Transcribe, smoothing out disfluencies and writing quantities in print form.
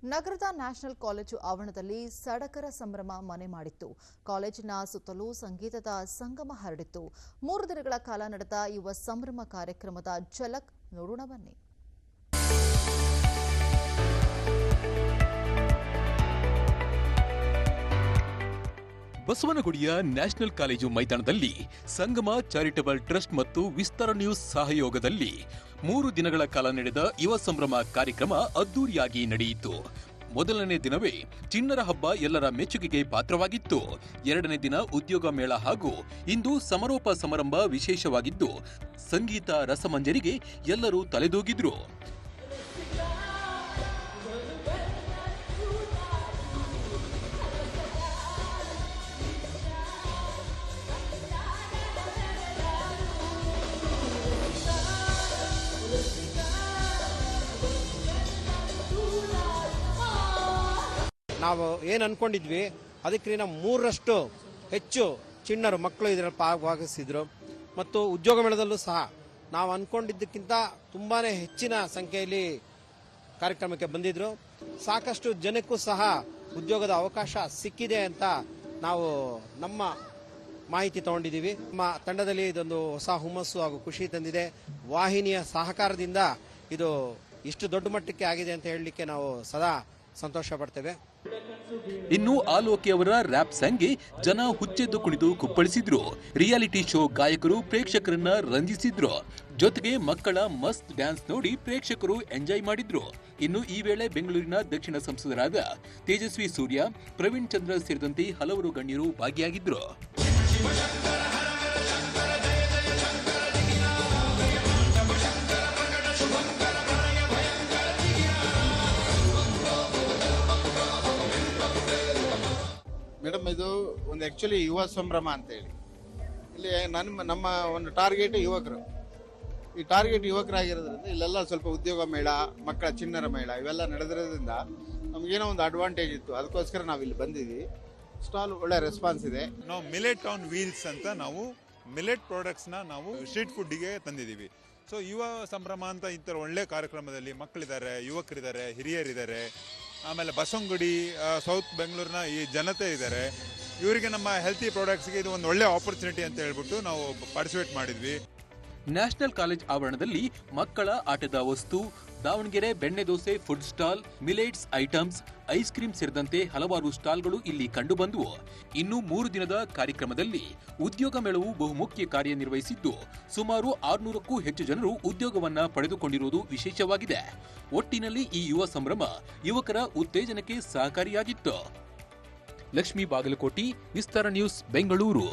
ನಗರದ national college ಆವರಣದಲ್ಲಿ ಸಡಗರ ಸಂಭ್ರಮ ಮನೆ ಮಾಡಿತ್ತು. ಕಾಲೇಜಿನ ಸುತ್ತಲೂ ಸಂಗೀತದ ಸಂಗಮ ಹರಡಿತ್ತು. 3 ದಿನಗಳ ಕಾಲ ನಡೆದ ಯುವ ಸಂಭ್ರಮ ಕಾರ್ಯಕ್ರಮದ ಝಲಕ್ ನೋಡೋಣ ಬನ್ನಿ. ಬಸವನಗುಡಿಯ ನ್ಯಾಷನಲ್ ಕಾಲೇಜು ಮೈದಾನದಲ್ಲಿ ಸಂಗಮ ಚಾರಿಟಬಲ್ ಟ್ರಸ್ಟ್ ಮತ್ತು ವಿಸ್ತಾರ ನ್ಯೂಸ್ ಸಹಯೋಗದಲ್ಲಿ 3 ದಿನಗಳ ಕಾಲ ನಡೆದ ಯುವ ಸಂಭ್ರಮ ಕಾರ್ಯಕ್ರಮ ಅದ್ದೂರಿಯಾಗಿ ನಡೆಯಿತು. ಮೊದಲನೇ ದಿನವೇ ಚಿಣ್ಣರ ಹಬ್ಬ ಎಲ್ಲರ ಮೆಚ್ಚುಗೆಗೆ ಪಾತ್ರವಾಗಿತ್ತು. 2ನೇ ದಿನ ಉದ್ಯೋಗ ಮೇಳ ಹಾಗೂ ಇಂದು ಸಮಾರೋಪ ಸಮಾರಂಭ ವಿಶೇಷವಾಗಿದ್ದು ಸಂಗೀತ ರಸಮಂಜರಿಗೆ ಎಲ್ಲರೂ ತಲೆದೂಗಿದ್ರು. ನಾವು ಏನು ಅನ್ಕೊಂಡಿದ್ವಿ ಅದಕ್ಕಿಂತ 3ರಷ್ಟು ಹೆಚ್ಚು ಚಿಣ್ಣರು ಮಕ್ಕಳು ಇದರಲ್ಲಿ ಭಾಗವಹಿಸಿದ್ರು. ಮತ್ತು ಉದ್ಯೋಗ ಮೇಳದಲ್ಲೂ ಸಹ ನಾವು ಅನ್ಕೊಂಡಿದ್ದಕ್ಕಿಂತ ತುಂಬಾನೇ ಹೆಚ್ಚಿನ ಸಂಖ್ಯೆಯಲ್ಲಿ ಕಾರ್ಯಕ್ರಮಕ್ಕೆ ಬಂದಿದ್ರು. ಸಾಕಷ್ಟು ಜನಕ್ಕೂ ಸಹ ಉದ್ಯೋಗದ ಅವಕಾಶ ಸಿಕ್ಕಿದೆ ಅಂತ ನಾವು ನಮ್ಮ ಮಾಹಿತಿ ತಗೊಂಡಿದ್ದೀವಿ. ನಮ್ಮ ತಂಡದಲ್ಲಿ ಇದೊಂದು ಹೊಸ ಹುಮ್ಮಸ್ಸು ಹಾಗೂ ಖುಷಿ ತಂದಿದೆ. ವಾಹಿನಿಯ ಸಹಕಾರದಿಂದ ಇದು ಇಷ್ಟು ದೊಡ್ಡ ಮಟ್ಟಕ್ಕೆ ಆಗಿದೆ ಅಂತ ಹೇಳಲಿಕ್ಕೆ ನಾವು ಸದಾ ಸಂತೋಷ ಪಡ್ತೇವೆ. ಇನ್ನು ಆಲೋಕೆ ಅವರ ರ್ಯಾಪ್ ಸಾಂಗ್ಗೆ ಜನ ಹುಚ್ಚೆದ್ದು ಕುಣಿದು ಕುಪ್ಪಳಿಸಿದ್ರು. ರಿಯಾಲಿಟಿ ಶೋ ಗಾಯಕರು ಪ್ರೇಕ್ಷಕರನ್ನ ರಂಜಿಸಿದ್ರು. ಜೊತೆಗೆ ಮಕ್ಕಳ ಮಸ್ತ್ ಡ್ಯಾನ್ಸ್ ನೋಡಿ ಪ್ರೇಕ್ಷಕರು ಎಂಜಾಯ್ ಮಾಡಿದ್ರು. ಇನ್ನು ಈ ವೇಳೆ ಬೆಂಗಳೂರಿನ ದಕ್ಷಿಣ ಸಂಸದರಾದ ತೇಜಸ್ವಿ ಸೂರ್ಯ, ಪ್ರವೀಣ್ ಚಂದ್ರ ಸೇರಿದಂತೆ ಹಲವರು ಗಣ್ಯರು ಭಾಗಿಯಾಗಿದ್ರು. ಮೇಡಮ್, ಇದು ಒಂದು ಆಕ್ಚುಲಿ ಯುವ ಸಂಭ್ರಮ ಅಂತ ಹೇಳಿ ಇಲ್ಲಿ ನಮ್ಮ ಒಂದು ಟಾರ್ಗೆಟ್ ಯುವಕರು. ಈ ಟಾರ್ಗೆಟ್ ಯುವಕರಾಗಿರೋದ್ರಿಂದ ಇಲ್ಲೆಲ್ಲ ಸ್ವಲ್ಪ ಉದ್ಯೋಗ ಮೇಳ, ಮಕ್ಕಳ ಚಿಣ್ಣರ ಮೇಳ ಇವೆಲ್ಲ ನಡೆದಿರೋದ್ರಿಂದ ನಮಗೇನೋ ಒಂದು ಅಡ್ವಾಂಟೇಜ್ ಇತ್ತು. ಅದಕ್ಕೋಸ್ಕರ ನಾವು ಇಲ್ಲಿ ಬಂದಿದ್ವಿ. ಸ್ಟಾಲ್ ಒಳ್ಳೆ ರೆಸ್ಪಾನ್ಸ್ ಇದೆ. ನಾವು ಮಿಲೆಟ್ ಆನ್ ವೀಲ್ಸ್ ಅಂತ ನಾವು ಮಿಲೆಟ್ ಪ್ರಾಡಕ್ಟ್ಸ್ನ ನಾವು ಸ್ಟ್ರೀಟ್ ಫುಡ್ಡಿಗೆ ತಂದಿದ್ದೀವಿ. ಸೊ ಯುವ ಸಂಭ್ರಮ ಅಂತ ಈ ಥರ ಒಳ್ಳೆ ಕಾರ್ಯಕ್ರಮದಲ್ಲಿ ಮಕ್ಕಳಿದ್ದಾರೆ, ಯುವಕರಿದ್ದಾರೆ, ಹಿರಿಯರಿದ್ದಾರೆ, ಆಮೇಲೆ ಬಸವನಗುಡಿ ಸೌತ್ ಬೆಂಗಳೂರಿನ ಈ ಜನತೆ ಇದ್ದಾರೆ. ಇವರಿಗೆ ನಮ್ಮ ಹೆಲ್ತಿ ಪ್ರಾಡಕ್ಟ್ಸ್ಗೆ ಇದು ಒಂದು ಒಳ್ಳೆ ಆಪರ್ಚುನಿಟಿ ಅಂತ ಹೇಳ್ಬಿಟ್ಟು ನಾವು ಪಾರ್ಟಿಸಿಪೇಟ್ ಮಾಡಿದ್ವಿ. ನ್ಯಾಷನಲ್ ಕಾಲೇಜ್ ಆವರಣದಲ್ಲಿ ಮಕ್ಕಳ ಆಟದ ವಸ್ತು, ದಾವಣಗೆರೆ ಬೆಣ್ಣೆ dosa food stall, millets items, ice cream ಸೇರಿದಂತೆ ಹಲವಾರು ಸ್ಟಾಲ್ಗಳು ಇಲ್ಲಿ ಕಂಡುಬಂದವು. ಇನ್ನು 3 ದಿನದ ಕಾರ್ಯಕ್ರಮದಲ್ಲಿ ಉದ್ಯೋಗ ಮೇಳವು ಬಹುಮುಖ್ಯ ಕಾರ್ಯನಿರ್ವಹಿಸಿದ್ದು ಸುಮಾರು 600ಕ್ಕೂ ಹೆಚ್ಚು ಜನರು ಉದ್ಯೋಗವನ್ನ ಪಡೆದುಕೊಂಡಿರುವುದು ವಿಶೇಷವಾಗಿದೆ. ಒಟ್ಟಿನಲ್ಲಿ ಈ ಯುವ ಸಂಭ್ರಮ ಯುವಕರ ಉತ್ತೇಜನಕ್ಕೆ ಸಹಕಾರಿಯಾಗಿತ್ತು. ಲಕ್ಷ್ಮೀ ಬಾಗಲಕೋಟಿ, ವಿಸ್ತಾರ ನ್ಯೂಸ್, ಬೆಂಗಳೂರು.